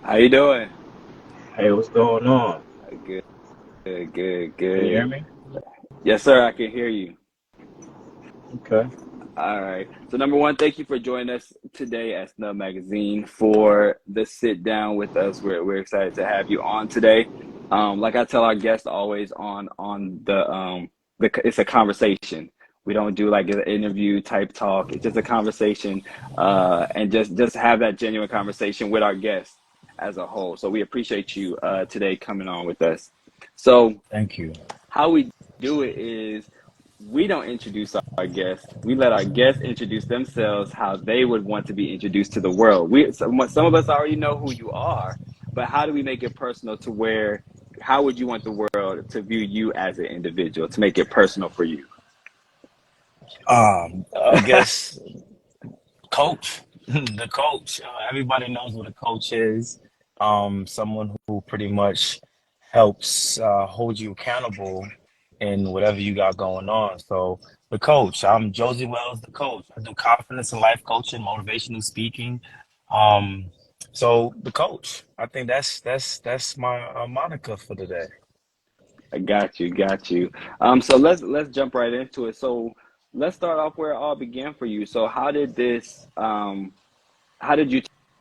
How you doing? Hey, what's going on? Good, good, good, Can you hear good. me? Yes, sir, I can hear you. Okay. All right. So number one, thank you for joining us today at Snub Magazine for the sit down with us. We're excited to have you on today. Like I tell our guests always on the it's a conversation. We don't do like an interview type talk. It's just a conversation, and just have that genuine conversation with our guests as a whole. So we appreciate you today coming on with us. So Thank you. how we do it is we don't introduce our guests. We let our guests introduce themselves how they would want to be introduced to the world. Some of us already know who you are, but how do we make it personal to where how would you want the world to view you as an individual to make it personal for you? I guess coach, the coach. Everybody knows what a coach is. Someone who pretty much helps hold you accountable in whatever you got going on. So the coach. I'm Josey Wellz, the coach. I do confidence and life coaching, motivational speaking. Um, so the coach. I think that's my moniker for today. I got you. So let's jump right into it. So let's start off where it all began for you. So how did you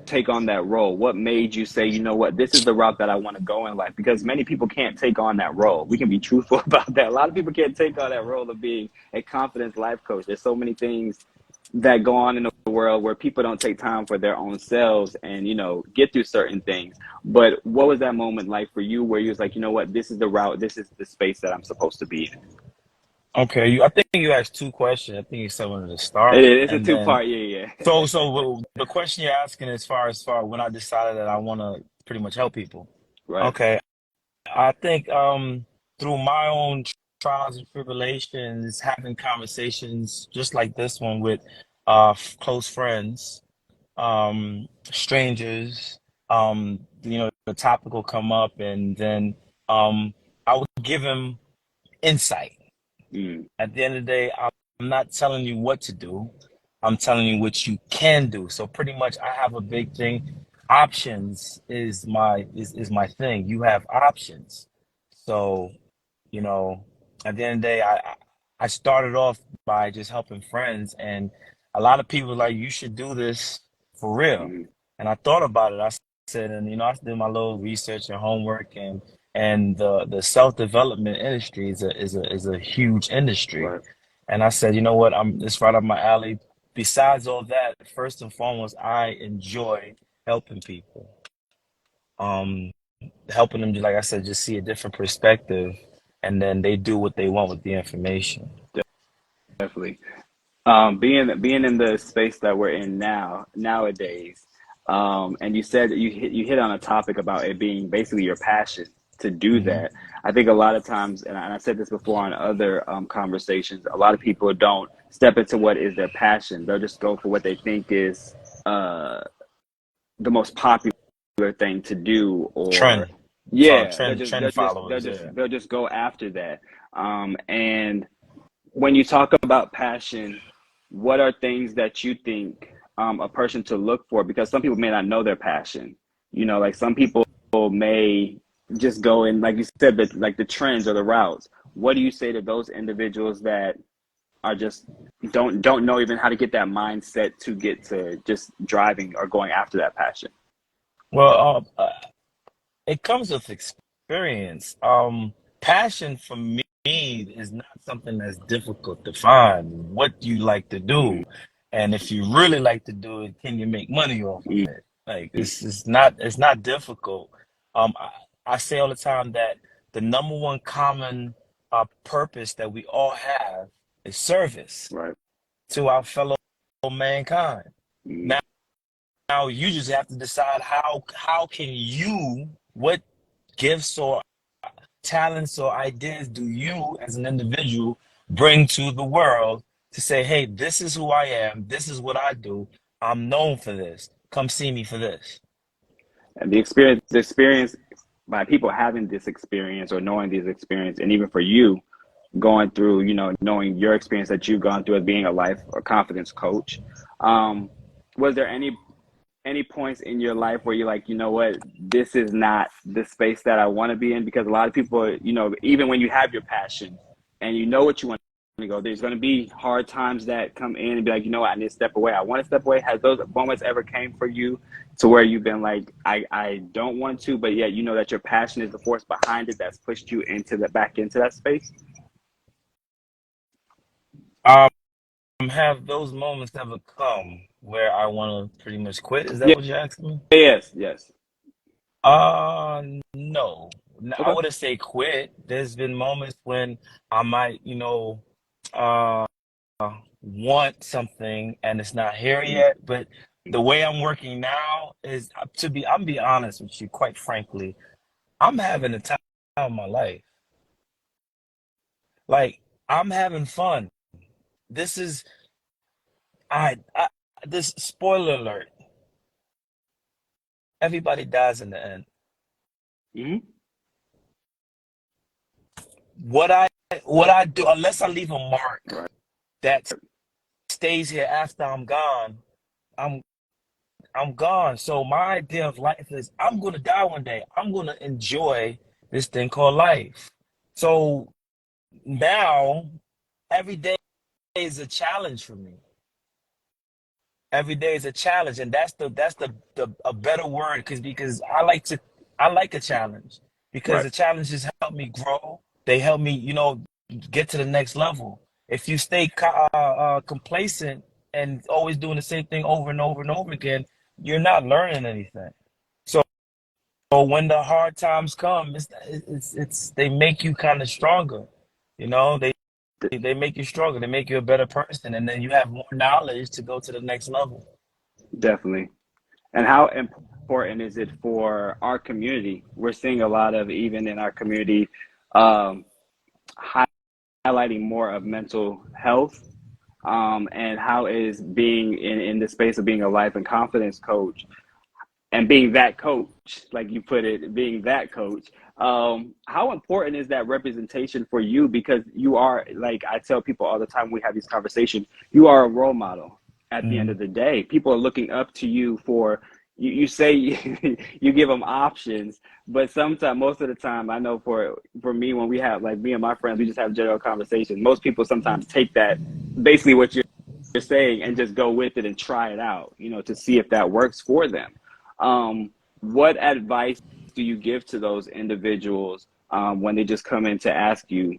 take on that role? What made you say, you know what, this is the route that I want to go in life? Because many people can't take on that role. We can be truthful about that. A lot of people can't take on that role of being a confidence life coach. There's so many things that go on in the world where people don't take time for their own selves and get through certain things. But what was that moment like for you where you was like, you know what, this is the route, this is the space that I'm supposed to be in? Okay, I think you asked two questions. I think you said one to start, It's a and two then part, yeah, the question you're asking is far when I decided that I want to pretty much help people. right. Okay, I think through my own trials and tribulations, having conversations just like this one with close friends, strangers, the topic will come up, and then I would give him insight. Mm, At the end of the day, I'm not telling you what to do. I'm telling you what you can do. So pretty much I have a big thing. Options is my thing. You have options. So, you know, at the end of the day, I started off by just helping friends, and a lot of people were like, you should do this for real. mm, And I thought about it. I said, and I did my little research and homework, and the self-development industry is a huge industry. right. And I said, you know what, it's right up my alley. Besides all that, first and foremost, I enjoy helping people. Um, Helping them, like I said, just see a different perspective, and then they do what they want with the information. Definitely. Being in the space that we're in nowadays, and you said that you hit on a topic about it being basically your passion to do Hmm. that. I think a lot of times, and I said this before on other conversations, a lot of people don't step into what is their passion. They'll just go for what they think is uh, the most popular thing to do, or Trend, follow yeah, trend, trend followers. Yeah. they'll just go after that. And when you talk about passion, what are things that you think a person to look for? Because some people may not know their passion. Like some people may just go in, like you said, like the trends or the routes. What do you say to those individuals that are just don't know even how to get that mindset to get to just driving or going after that passion? Well, it comes with experience. Passion for me is not something that's difficult to find. What do you like to Mm, do? And if you really like to do it, can you make money off of mm, it? Like it's not difficult. I say all the time that the number one common purpose that we all have is service right. to our fellow mankind. Mm, Now, now you just have to decide how can you, what gifts or talents or ideas do you as an individual bring to the world to say, hey, this is who I am, this is what I do, I'm known for this, come see me for this. and the experience by people having this experience or knowing this experience, and even for you going through, knowing your experience that you've gone through as being a life or confidence coach. Was there any points in your life where you're like, you know what, this is not the space that I want to be in? Because a lot of people, even when you have your passion and you know what you want to go, there's going to be hard times that come in and be like, you know what, I need to step away. I want to step away. Has those moments ever came for you to where you've been like, I don't want to, but yet you know that your passion is the force behind it that's pushed you into the back into that space? Um, have those moments ever come where I want to pretty much quit? Is that Yeah. what you're asking me? Yes. Yes. Uh, no. I Okay. wouldn't say quit. There's been moments when I might, uh, want something and it's not here yet. But the way I'm working now is I'm be honest with you, quite frankly, I'm having the time of my life. Like, I'm having fun. This is I this spoiler alert. Everybody dies in the end. Mm-hmm. What I what I do, unless I leave a mark Right. that stays here after I'm gone, I'm I'm gone. So my idea of life is I'm gonna die one day. I'm gonna enjoy this thing called life. So now every day is a challenge for me. Every day is a challenge, and that's the a better word because I like a challenge because Right. the challenges help me grow. They help me, get to the next level. If you stay complacent and always doing the same thing over and over and over again, you're not learning anything. So when the hard times come, it's they make you kind of stronger. You know, they make you stronger. They make you a better person, and then you have more knowledge to go to the next level. Definitely. And how important is it for our community? We're seeing a lot of, even in our community, um, highlighting more of mental health, and how is being in the space of being a life and confidence coach and being that coach, like you put it, being that coach. How important is that representation for you? Because you are, like I tell people all the time, we have these conversations, you are a role model at the end Mhm. of the day. People are looking up to you for, you say you give them options, but sometimes, most of the time, I know for me, when we have, like me and my friends, we just have general conversations. Most people sometimes take that, basically what you're saying, and just go with it and try it out, to see if that works for them. What advice do you give to those individuals, when they just come in to ask you,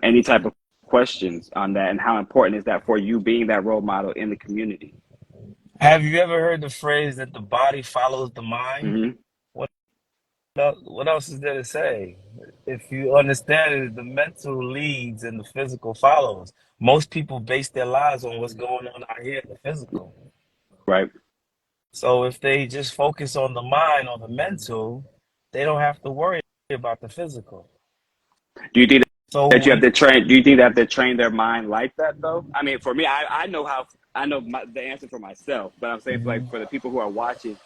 any type of questions on that, and how important is that for you being that role model in the community? Have you ever heard the phrase that the body follows the mind? Hmm. What what else is there to say? If you understand it, the mental leads and the physical follows. Most people base their lives on what's going on out here in the physical. Right. So if they just focus on the mind, on the mental, they don't have to worry about the physical. Do you think So that you have when to train? Do you think they have to train their mind like that though? I mean, for me, I know how, I know the answer for myself, but I'm saying for, like, Mhm. for the people who are watching,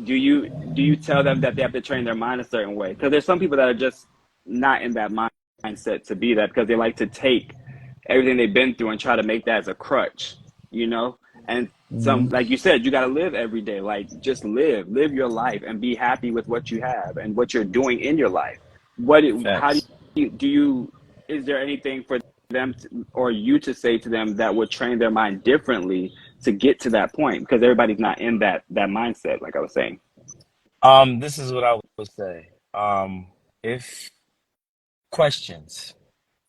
do you tell them that they have to train their mind a certain way? Because there's some people that are just not in that mindset to be that, because they like to take everything they've been through and try to make that as a crutch, you know. And some, Mhm. like you said, you got to live every day. Like, just live your life and be happy with what you have and what you're doing in your life. How Facts. do you, is there anything for them to, or you to say to them, that would train their mind differently to get to that point? Because everybody's not in that mindset, like I was saying. This is what I would say. If questions,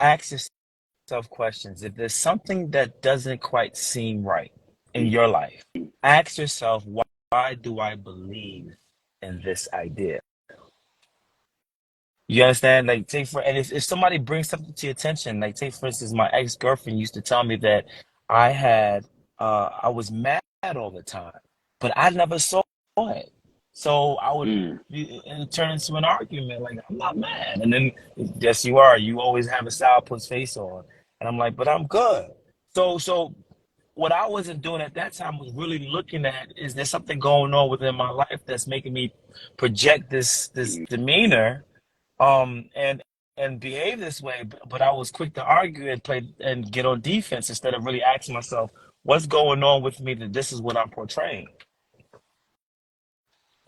ask yourself questions. If there's something that doesn't quite seem right in your life, ask yourself, why do I believe in this idea? You understand? Like, take for, and if somebody brings something to your attention, like, take for instance, my ex-girlfriend used to tell me that I had, I was mad all the time, but I never saw it. So I would Mm. and it turned into an argument, like, I'm not mad. And then, yes, you are. You always have a sourpuss face on. And I'm like, but I'm good. So what I wasn't doing at that time was really looking at, is there something going on within my life that's making me project this demeanor, and behave this way, but I was quick to argue and play and get on defense instead of really asking myself, what's going on with me that this is what I'm portraying.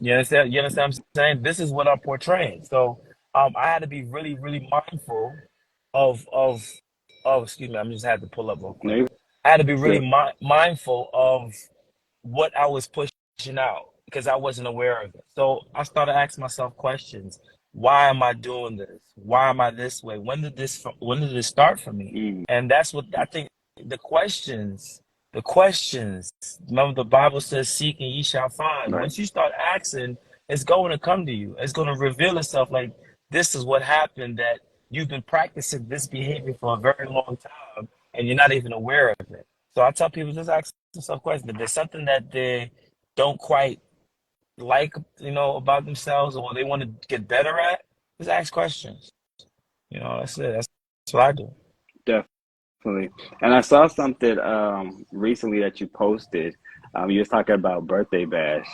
You understand? You understand what I'm saying? This is what I'm portraying. So I had to be really, really mindful of of excuse me, I'm just had to pull up real No, quick. you're I had to be really good. mindful of what I was pushing out because I wasn't aware of it. So I started asking myself questions. Why am I doing this? Why am I this way? When did this start for me? Mm, And that's what I think the questions, the questions. Remember the Bible says, seek and ye shall find. right. Once you start asking, it's going to come to you. It's going to reveal itself like this is what happened that you've been practicing this behavior for a very long time and you're not even aware of it. So I tell people just ask themselves questions. If there's something that they don't quite like, about themselves or they want to get better at, just ask questions. That's it. That's what I do. Definitely. And I saw something recently that you posted. You was talking about birthday bash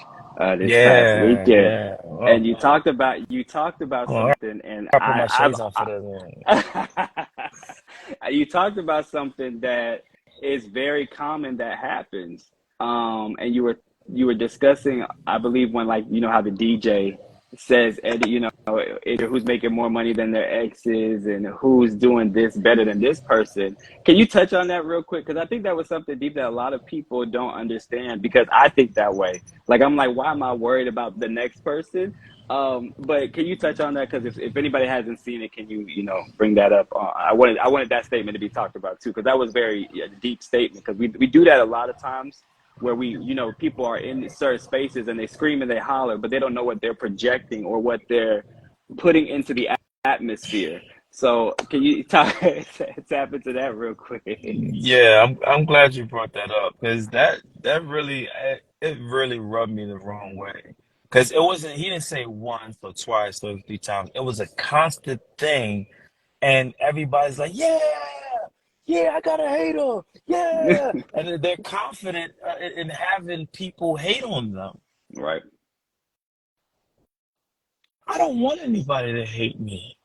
this past Yeah, weekend, yeah. and Oh, you talked about oh, I something, and gotta put my shades on for this one. you talked about something that is very common that happens. And you were discussing, I believe, when, like, you know how the DJ says, Eddie, who's making more money than their exes and who's doing this better than this person. Can you touch on that real quick? Because I think that was something deep that a lot of people don't understand, because I think that way. Like, I'm like, why am I worried about the next person? But can you touch on that? Because if anybody hasn't seen it, can you bring that up? I wanted that statement to be talked about too, because that was very deep statement. Because we do that a lot of times, where people are in certain spaces and they scream and they holler, but they don't know what they're projecting or what they're putting into the atmosphere. So can you tap into that real quick? Yeah, I'm glad you brought that up because that really it really rubbed me the wrong way. Because it wasn't he didn't say once or twice or 3 times. It was a constant thing, and everybody's like, "Yeah, yeah, I got a hater, yeah," and they're confident in having people hate on them. Right. I don't want anybody to hate me.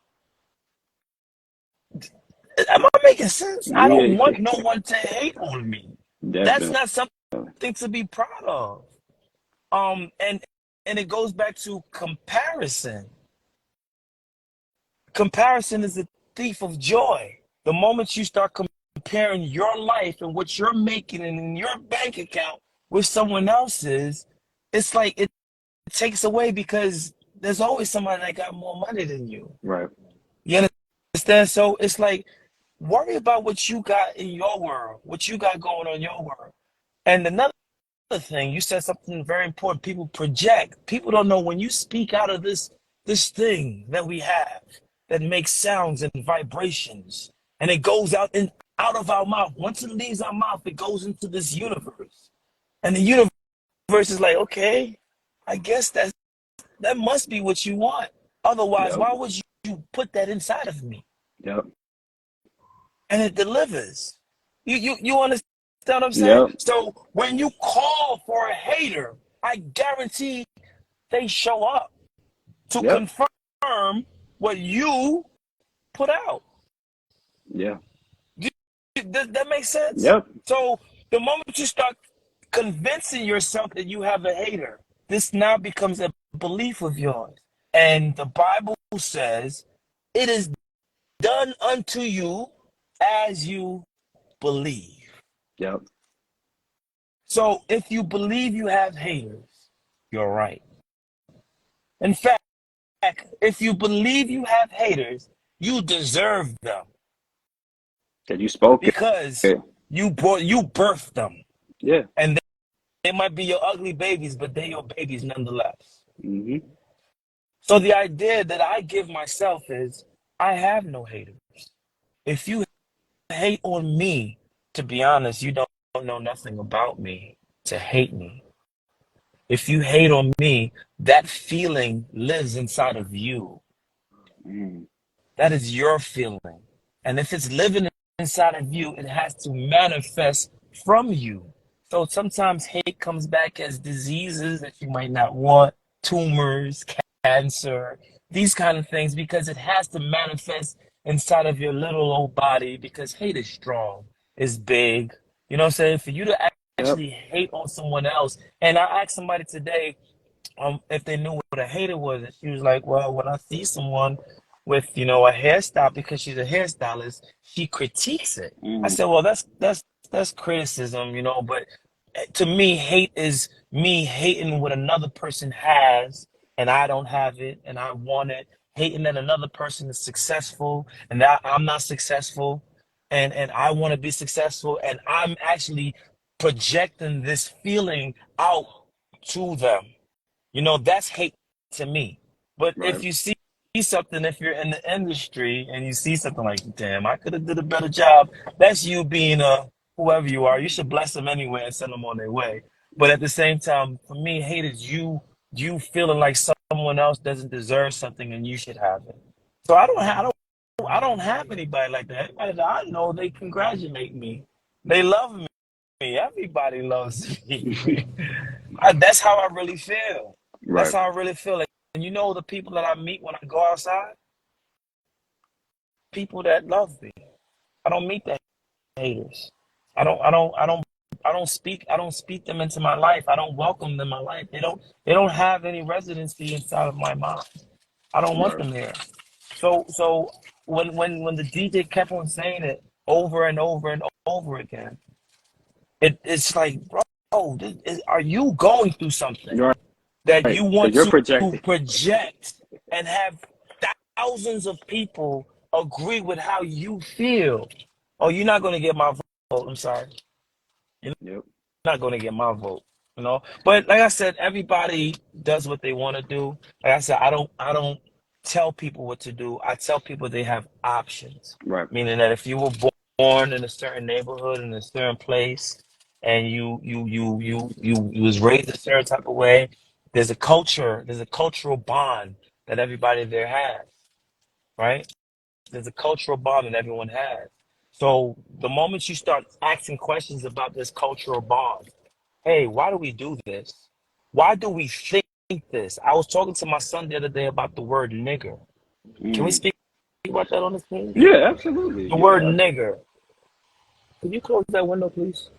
Am I making sense? I don't Yeah. want no one to hate on me. That's Definitely. not something to be proud of. And it goes back to comparison. Comparison is a thief of joy. The moment you start comparing your life and what you're making in your bank account with someone else's, it's like it takes away because there's always somebody that got more money than you. Right. You understand? So it's like worry about what you got in your world, what you got going on in your world. And another thing, you said something very important. People project. People don't know when you speak out of this thing that we have that makes sounds and vibrations, and it goes out of our mouth. Once it leaves our mouth, it goes into this universe, and the universe is like, okay, I guess that must be what you want. Otherwise, Yep. why would you put that inside of me? Yep. And it delivers. You understand what I'm saying? Yep. So when you call for a hater, I guarantee they show up to Yep. confirm what you put out. Yeah. Does that make sense? Yep. So the moment you start convincing yourself that you have a hater, this now becomes a belief of yours. And the Bible says, it is done unto you as you believe. Yep. So if you believe you have haters, you're right. In fact, if you believe you have haters, you deserve them That you spoke because it. you birthed them. Yeah. And they might be your ugly babies, but they're your babies nonetheless. Hmm. So the idea that I give myself is I have no haters. If you hate on me, to be honest, you don't know nothing about me to hate me. If you hate on me, that feeling lives inside of you. Mm. That is your feeling. And if it's living inside of you, it has to manifest from you. So sometimes hate comes back as diseases that you might not want, tumors, cancer, these kind of things, because it has to manifest inside of your little old body because hate is strong, it's big. You know what I'm saying? For you to Yep. actually hate on someone else. And I asked somebody today, if they knew what a hater was. And she was like, well, when I see someone with, a hairstyle, because she's a hairstylist, she critiques it. I Mm, said, well, that's criticism, but to me, hate is me hating what another person has and I don't have it and I want it, hating that another person is successful and that I'm not successful and I want to be successful and I'm actually projecting this feeling out to them. That's hate to me. But right, if you see something, if you're in the industry and you see something like, damn, I could have did a better job, that's you being whoever you are. You should bless them anyway and send them on their way. But at the same time, for me, hate is you feeling like someone else doesn't deserve something and you should have it. So I don't have anybody like that. Everybody that I know, they congratulate me. They love me. Everybody loves me. That's how I really feel. That's right, how I really feel. And the people that I meet when I go outside, people that love me. I don't meet the haters. I don't speak them into my life. I don't welcome them in my life. They don't have any residency inside of my mind. I don't want right. them there. So when the DJ kept on saying it over and over and over again, it's like, bro, are you going through something You're that right, you because want you're to projecting. project and have thousands of people agree with how you feel? Oh, you're not going to get my vote. I'm sorry. You're Yep, not going to get my vote. But like I said, everybody does what they want to do. Like I said, I don't tell people what to do. I tell people they have options. right, Meaning that if you were born in a certain neighborhood in a certain place and you was raised a certain type of way, there's a cultural bond that everybody there has, right? There's a cultural bond that everyone has. So the moment you start asking questions about this cultural bond, hey, why do we do this? Why do we think this? I was talking to my son the other day about the word nigger. Can we mm. speak about that on this page? Yeah, absolutely. The word Yeah, nigger. Can you close that window, please?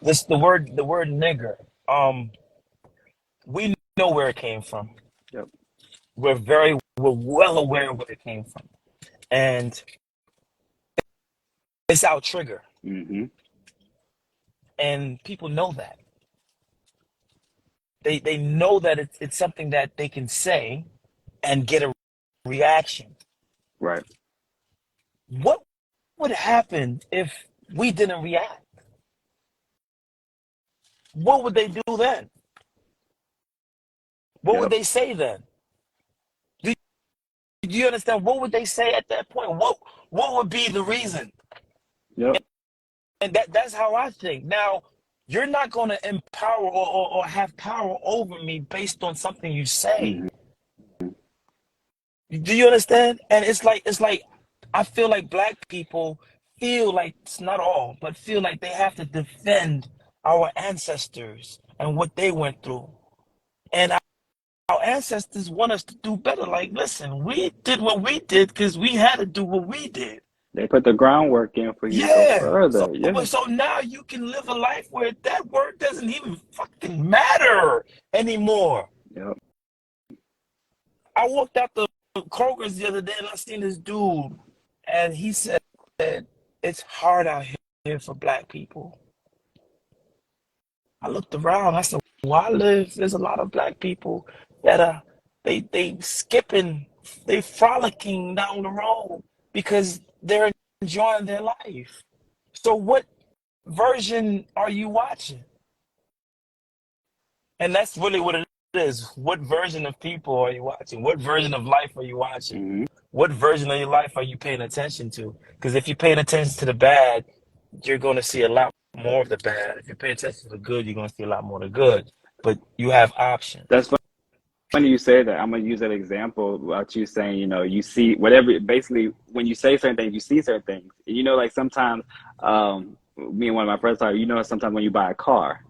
The word nigger. Um, we know where it came from. yep, We're well aware of where it came from, and it's our trigger, mm-hmm, and people know that. They know that it's something that they can say and get a reaction. right. What would happen if we didn't react? What would they do then? What would Yep, they say then? Do, do you understand? What would they say at that point? What would be the reason? yep, And that's how I think. Now, you're not going to empower or have power over me based on something you say. mm-hmm, Do you understand? And it's like I feel like black people feel like, it's not all, but feel like they have to defend our ancestors and what they went through. And our ancestors want us to do better. Like, listen, we did what we did because we had to do what we did. they put the groundwork in for you to go Yeah. further. Yeah, So now you can live a life where that word doesn't even fucking matter anymore. yep, I walked out the Kroger's the other day and I seen this dude, and he said it's hard out here for black people. I looked around. I said, "Where I live, there's a lot of black people that are they skipping, they frolicking down the road because they're enjoying their life." So what version are you watching? And that's really what it is. What version of people are you watching? What version of life are you watching? mm-hmm. What version of your life are you paying attention to? Because if you're paying attention to the bad, you're going to see a lot more of the bad. If you pay attention to the good, you're going to see a lot more of the good. But you have options. That's funny you say that. I'm gonna use that example about you saying, you see whatever. Basically, when you say certain things, you see certain things. Like sometimes, me and one of my friends talk. Sometimes when you buy a car,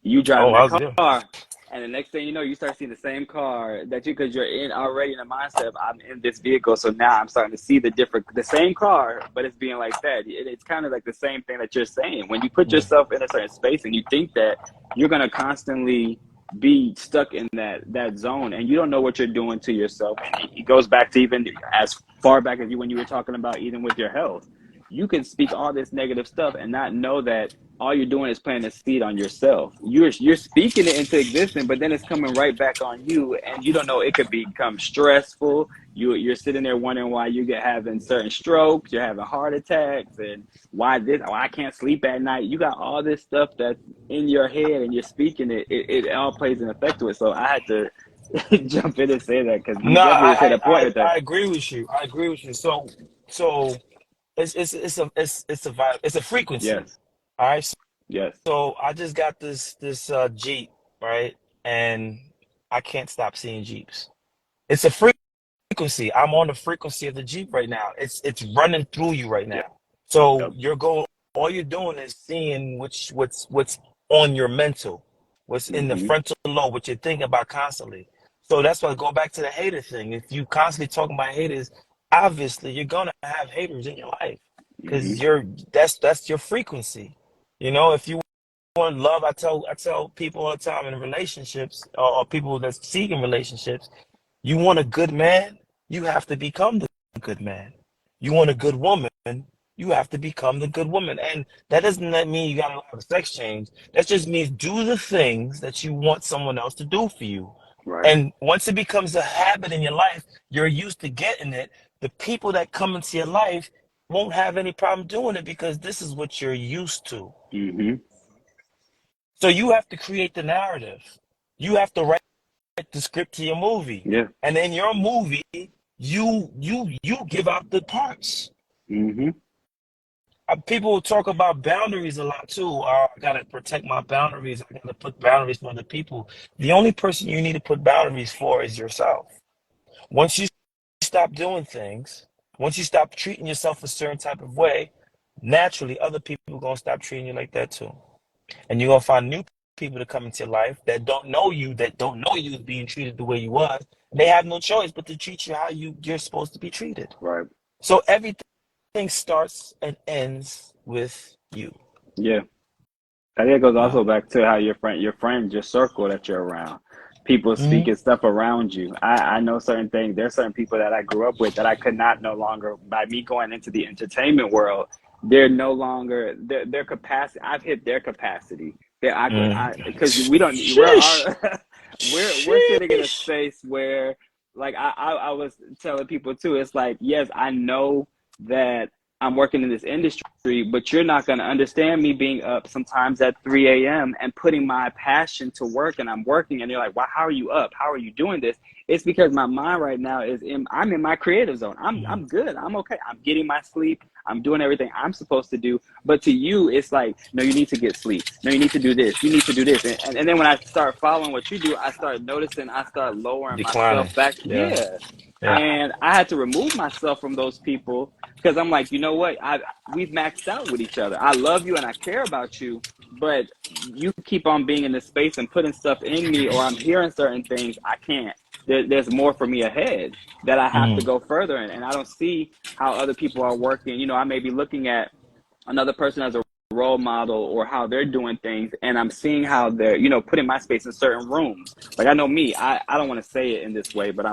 you Oh, driving I that was there. car, and the next thing you know, you start seeing the same car that you, because you're in already in the mindset of, I'm in this vehicle, so now I'm starting to see the same car, but it's being like that. It's kind of like the same thing that you're saying. When you put Yeah. yourself in a certain space and you think that you're gonna constantly be stuck in that zone, and you don't know what you're doing to yourself. And it goes back to even as far back as you when you were talking about even with your health. You can speak all this negative stuff and not know that all you're doing is planting a seed on yourself. You're speaking it into existence, but then it's coming right back on you, and you don't know. It could become stressful. You're sitting there wondering why you get having certain strokes, you're having heart attacks, and why this? Oh, I can't sleep at night. You got all this stuff that's in your head, and you're speaking it. It all plays an effect to it. So I had to jump in and say that because you No, definitely hit a point with that. I agree with you. I agree with you. So it's a frequency. Yes, All right. yes, So I just got this Jeep, right? And I can't stop seeing Jeeps. It's a frequency. I'm on the frequency of the Jeep right now. It's running through you right yep, now. So yep. you're going all you're doing is seeing what's on your mental, what's in the Mm-hmm. frontal lobe, what you're thinking about constantly. So that's why I go back to the hater thing. If you constantly talking about haters, obviously you're gonna have haters in your life Mm-hmm. because that's your frequency. If you want love, I tell people all the time in relationships or people that seek in relationships, you want a good man, you have to become the good man. You want a good woman, you have to become the good woman. And that doesn't mean you gotta have a sex change. That just means do the things that you want someone else to do for you. Right. And once it becomes a habit in your life, you're used to getting it. The people that come into your life won't have any problem doing it because this is what you're used to. Mm-hmm. So you have to create the narrative. You have to write the script to your movie. Yeah. And in your movie, you give out the parts. Mm-hmm. People talk about boundaries a lot too. I gotta protect my boundaries. I gotta put boundaries for other people. The only person you need to put boundaries for is yourself. Once you stop doing things, once you stop treating yourself a certain type of way, naturally other people are gonna stop treating you like that too. And you're gonna find new people to come into your life that don't know you is being treated the way you was. They have no choice but to treat you how you're supposed to be treated. Right. So everything starts and ends with you. Yeah. I think it goes Yeah. also back to how your circle that you're around. People Hmm. speaking stuff around you. I know certain things. There's certain people that I grew up with that I could not no longer, by me going into the entertainment world, they're no longer their capacity. I've hit their capacity. I Mm. because we don't we're Sheesh. our we're sitting in a Sheesh. space where like I was telling people too, it's like, yes, I know that I'm working in this industry, but you're not going to understand me being up sometimes at 3 a.m. and putting my passion to work, and I'm working, and you're like, "Wow, how are you up? How are you doing this?" It's because my mind right now I'm in my creative zone. Mm. I'm good. I'm okay. I'm getting my sleep. I'm doing everything I'm supposed to do. But to you, it's like, no, you need to get sleep. No, you need to do this. You need to do this. And then when I start following what you do, I start noticing, I start lowering myself Declining. back. Yeah. Yeah. Yeah. And I had to remove myself from those people because I'm like, you know what? We've maxed out with each other. I love you and I care about you, but you keep on being in this space and putting stuff in me, or I'm hearing certain things. I can't. There's more for me ahead that I have to Mm. go further in, and I don't see how other people are working. I may be looking at another person as a role model or how they're doing things, and I'm seeing how they're putting my space in certain rooms. Like, I know me, I don't want to say it in this way, but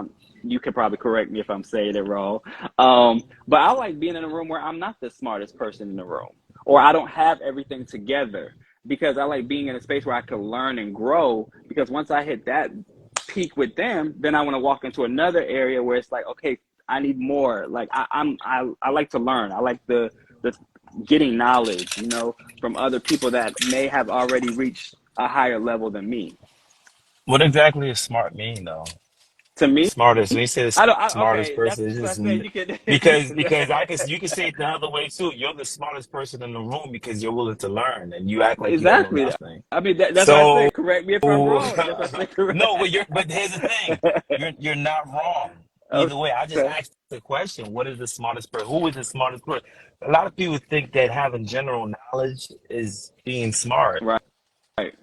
you could probably correct me if I'm saying it wrong. But I like being in a room where I'm not the smartest person in the room, or I don't have everything together, because I like being in a space where I can learn and grow. Because once I hit that peak with them, then I want to walk into another area where it's like, okay, I need more. Like, I like to learn. I like the getting knowledge, from other people that may have already reached a higher level than me. What exactly does smart mean, though? To me, Smartest. When you say the I don't. smartest Okay, that's person, it's what I just said. You could. because you can say it the other way too. You're the smartest person in the room because you're willing to learn and you act like you don't know Exactly. nothing. I mean, that's why I So said, correct me if I'm wrong. That's why I said no, correct. but here's the thing. You're not wrong. Either way, I just Okay. asked the question, what is the smartest person? Who is the smartest person? A lot of people think that having general knowledge is being smart. Right. Right.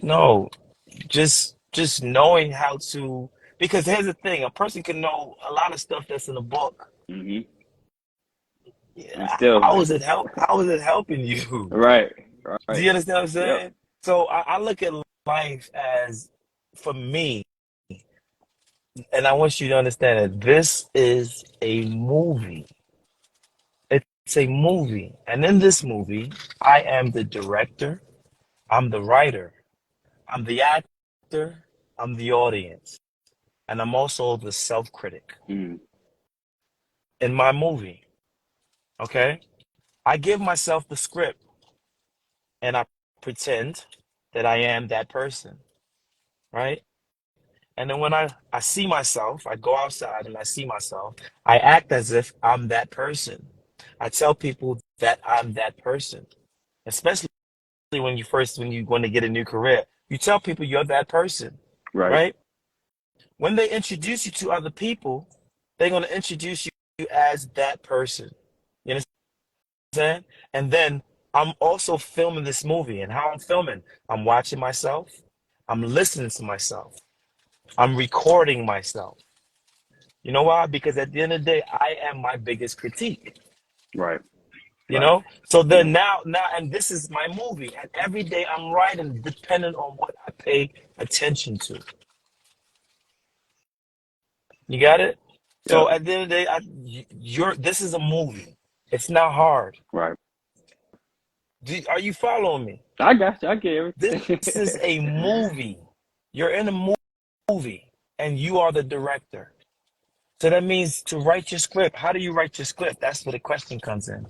No, just knowing how to, because here's the thing, a person can know a lot of stuff that's in a book. Hmm. And Yeah, still, how is it helping you? right. Do Right. you understand what I'm Yep. saying? So I look at life as, for me, and I want you to understand that this is a movie. It's a movie. And in this movie, I am the director, I'm the writer, I'm the actor, I'm the audience, and I'm also the self-critic Mm. in my movie. Okay? I give myself the script and I pretend that I am that person, right? And then when I see myself, I go outside and I see myself, I act as if I'm that person. I tell people that I'm that person, especially when you want to get a new career. You tell people you're that person, Right. right? When they introduce you to other people, they're going to introduce you as that person. You understand? And then I'm also filming this movie. And how I'm filming, I'm watching myself, I'm listening to myself, I'm recording myself. You know why? Because at the end of the day, I am my biggest critique. Right. You Right. know? So Yeah. then now, and this is my movie. And every day I'm writing depending on what I pay attention to. You got it? Yep. So at the end of the day, this is a movie. It's not hard. Right. Are you following me? I got you. I get This everything. is a movie. You're in a movie and you are the director. So that means to write your script. How do you write your script? That's where the question comes in.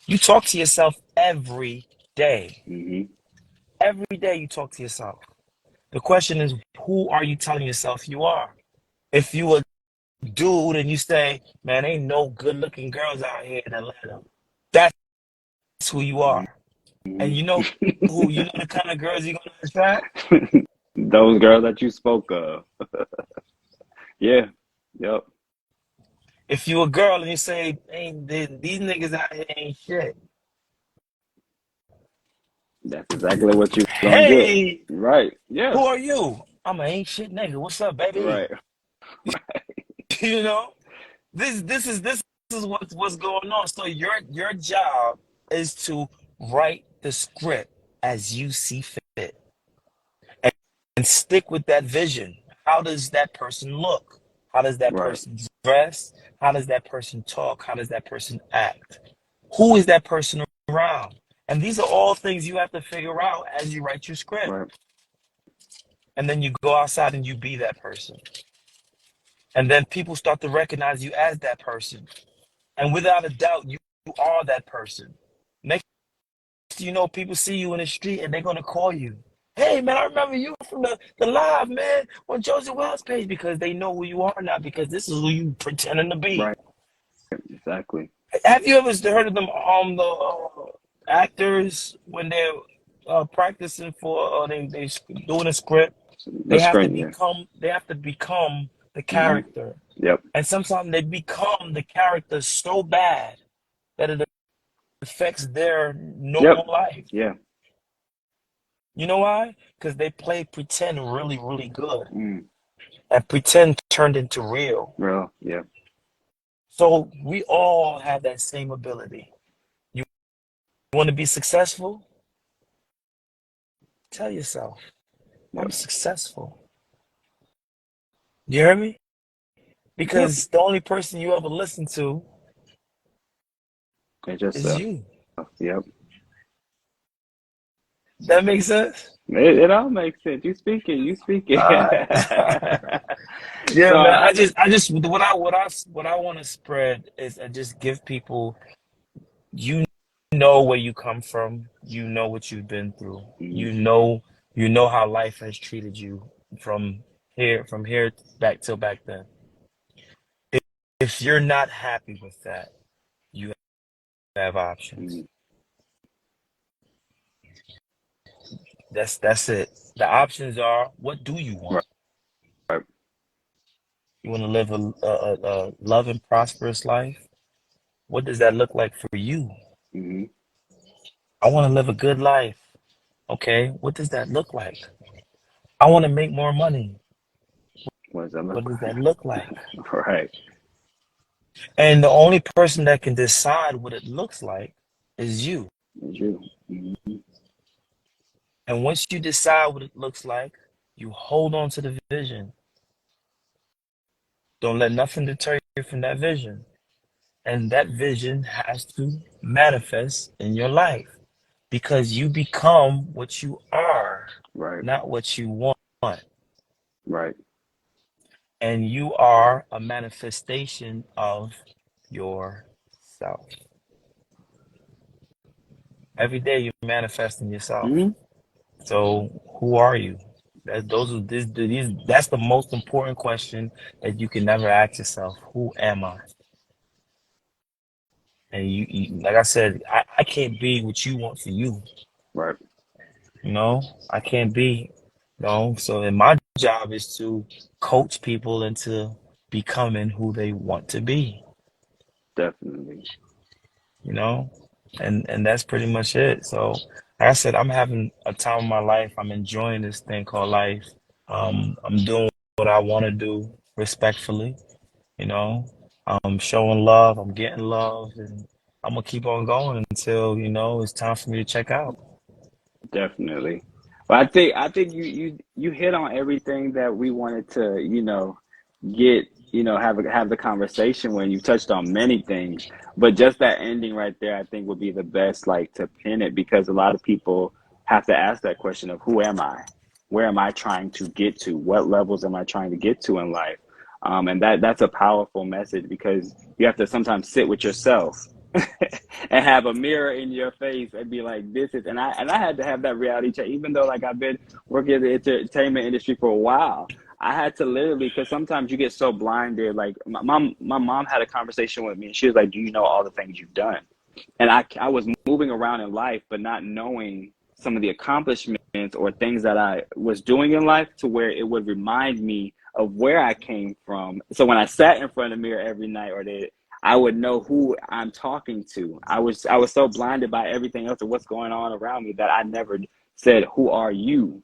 You talk to yourself every day. Hmm. Every day you talk to yourself. The question is, who are you telling yourself you are? If you a dude and you say, man, ain't no good looking girls out here in Atlanta. That's who you are. And you know who, you know the kind of girls you're gonna attract? Those girls that you spoke of. Yeah. Yep. If you a girl and you say, ain't these niggas out here ain't shit. That's exactly what you're gonna get. Hey, Right. Yeah. who are you? I'm an ain't shit nigga. What's up, baby? Right. You know? This is what's going on. So your job is to write the script as you see fit and, and stick with that vision. How does that person look? How does that Right. person dress? How does that person talk? How does that person act? Who is that person around? And these are all things you have to figure out as you write your script. Right. And then you go outside and you be that person. And then people start to recognize you as that person. And without a doubt, you are that person. Next thing you know, people see you in the street and they're gonna call you. Hey man, I remember you from the live, man, on Josey Wellz page, because they know who you are now, because this is who you pretending to be. Right. Exactly. Have you ever heard of them the actors when they're practicing for they doing a script? The screen. Yeah. They have to become the Hmm. character. Yep. And sometimes they become the character so bad that it affects their Yep. normal life. Yeah. You know why? Because they play pretend really, really good. Mm. And pretend turned into real. Real. Yeah. So we all have that same ability. You want to be successful? Tell yourself, I'm Yep. successful. You hear me? Yep. Because the only person you ever listen to It's just is you. yep. That makes sense? It all makes sense. You speaking. You speaking. Uh, yeah, So man. I just what I want to spread is I just give people, you know where you come from, you know what you've been through, mhm. you know how life has treated you from here back till back then. If you're not happy with that, you have options. Mhm. That's it. The options are, what do you Right. want? You want to live a love and prosperous life? What does that look like for you? Hmm. I want to live a good life. Okay, what does that look like? I want to make more money. What does that look What does that like? look like? Right. And the only person that can decide what it looks like is you. It's you. Hmm. And once you decide what it looks like, you hold on to the vision. Don't let nothing deter you from that vision. And that vision has to manifest in your life because you become what you are, Right. not what you want. Right. And you are a manifestation of yourself. Every day you're manifesting yourself. Hmm. So who are you? That's the most important question that you can never ask yourself. Who am I? And like I said, I can't be what you want for you. Right. You know, I can't be. So and my job is to coach people into becoming who they want to be. Definitely. You know, and that's pretty much it. So like I said, I'm having a time of my life. I'm enjoying this thing called life. I'm doing what I want to do respectfully. You know, I'm showing love. I'm getting love, and I'm gonna keep on going until it's time for me to check out. Definitely. Well, I think you hit on everything that we wanted to, get, have the conversation when you touched on many things. But just that ending right there, I think would be the best, like, to pin it, because a lot of people have to ask that question of who am I? Where am I trying to get to? What levels am I trying to get to in life? And that's a powerful message, because you have to sometimes sit with yourself and have a mirror in your face and be like, this is, and I had to have that reality check, even though, like, I've been working in the entertainment industry for a while. I had to literally, because sometimes you get so blinded. Like, my mom had a conversation with me, and she was like, do you know all the things you've done? And I was moving around in life, but not knowing some of the accomplishments or things that I was doing in life, to where it would remind me of where I came from. So when I sat in front of the mirror every night, I would know who I'm talking to. I was so blinded by everything else and what's going on around me, that I never said, who are you?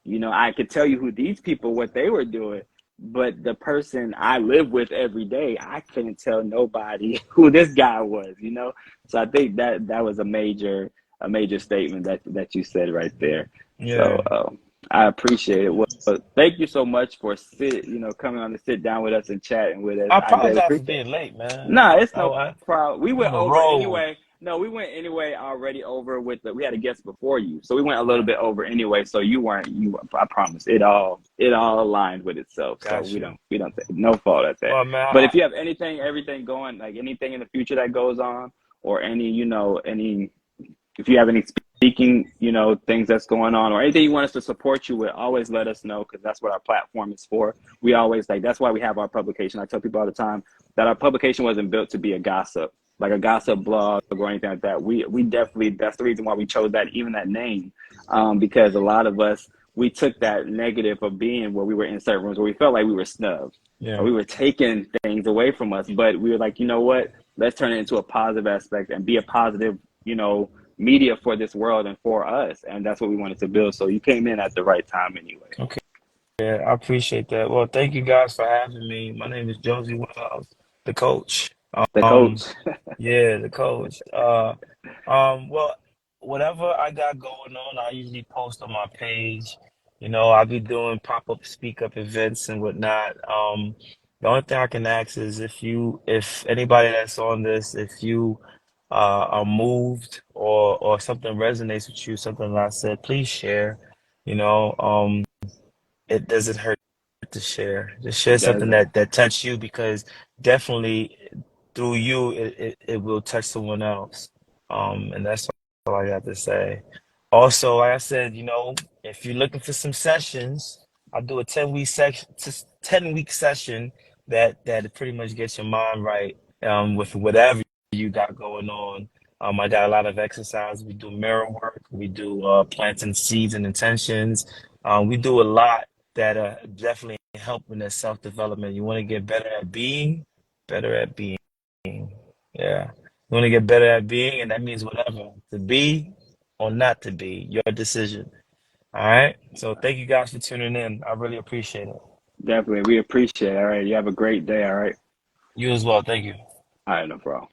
I could tell you who these people, what they were doing, but the person I live with every day, I couldn't tell nobody who this guy was. So I think that was a major statement that you said right there. So Yeah, I appreciate it. Well, thank you so much for coming on to sit down with us and chatting with us. I I greatly apologize for appreciate it. being late, man. No, it's Oh, no problem. We I'm on went the over road. anyway. No, we went anyway already over we had a guest before you. So we went a little Yeah, bit over anyway. So I promise it all aligned with itself. So got we you. don't take no fault at that. Well, man, But if you have everything going, like anything in the future that goes on, or if you have any speaking, things that's going on, or anything you want us to support you with, always let us know, because that's what our platform is for. We always, like, that's why we have our publication. I tell people all the time that our publication wasn't built to be a gossip, like a gossip blog or anything like that. We definitely, that's the reason why we chose that name, because a lot of us, we took that negative of being where we were in certain rooms where we felt like we were snubbed or yeah. we were taking things away from us, but we were like, you know what? Let's turn it into a positive aspect and be a positive, media for this world and for us. And that's what we wanted to build. So you came in at the right time anyway. Okay. Yeah, I appreciate that. Well, thank you guys for having me. My name is Josey Wellz, the coach. The Um, coach. yeah, the coach. Well, whatever I got going on, I usually post on my page. I'll be doing pop-up speak up events and whatnot. The only thing I can ask is if anybody that's on this, if you are moved or something resonates with you, something that I said, please share. You know, it doesn't hurt to share. Just share It something doesn't. that touched you because definitely through you it will touch someone else. And that's all I got to say. Also, like I said, if you're looking for some sessions, I do a 10-week section, 10-week session that pretty much gets your mind right with whatever you got going on. I got a lot of exercise. We do mirror work. We do planting seeds and intentions. We do a lot that definitely help in that self-development. You want to get better at being. Yeah. You want to get better at being, and that means whatever. To be or not to be, your decision. All right. So thank you guys for tuning in. I really appreciate it. Definitely. We appreciate it. All right. You have a great day. All right. You as well. Thank you. All right, no problem.